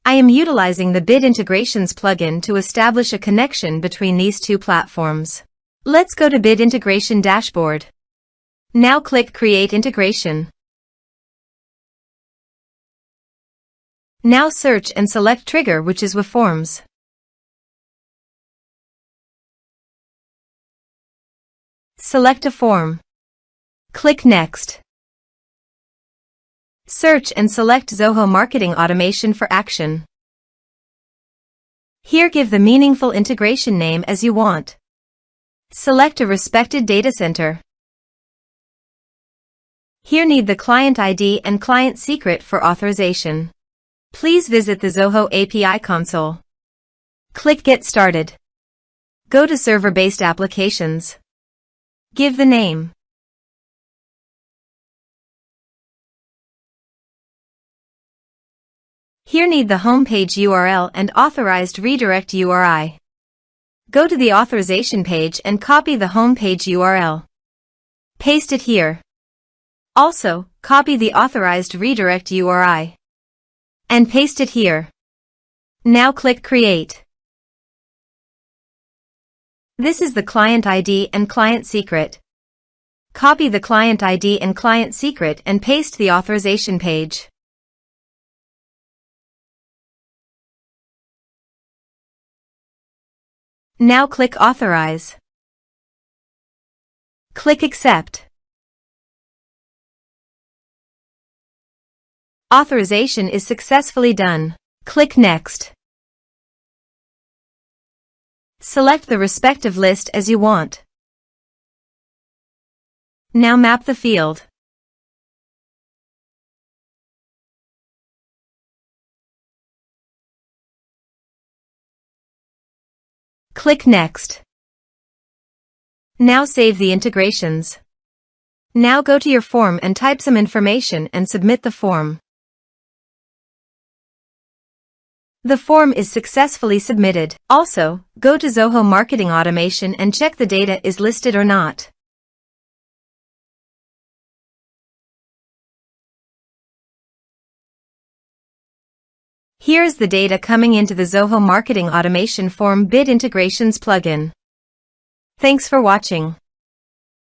I am utilizing the Bit Integrations plugin to establish a connection between these two platforms. Let's go to Bit Integration Dashboard. Now click Create Integration. Now search and select Trigger, which is weForms. Select a form. Click Next. Search and select Zoho Marketing Automation for action. Here give the meaningful integration name as you want. Select a respected data center. Here need the client ID and client secret for authorization. Please visit the Zoho API console. Click Get Started. Go to Server-Based Applications. Give the name. Here need the homepage URL and authorized redirect URI. Go to the authorization page and copy the homepage URL. Paste it here. Also, copy the authorized redirect URI. And paste it here. Now click Create. This is the client ID and client secret. Copy the client ID and client secret and paste the authorization page. Now click Authorize. Click Accept. Authorization is successfully done. Click Next. Select the respective list as you want. Now map the field. Click Next. Now save the integrations. Now go to your form and type some information and submit the form. The form is successfully submitted. Also, go to Zoho Marketing Automation and check the data is listed or not. Here is the data coming into the Zoho Marketing Automation form Bit Integrations plugin. Thanks for watching.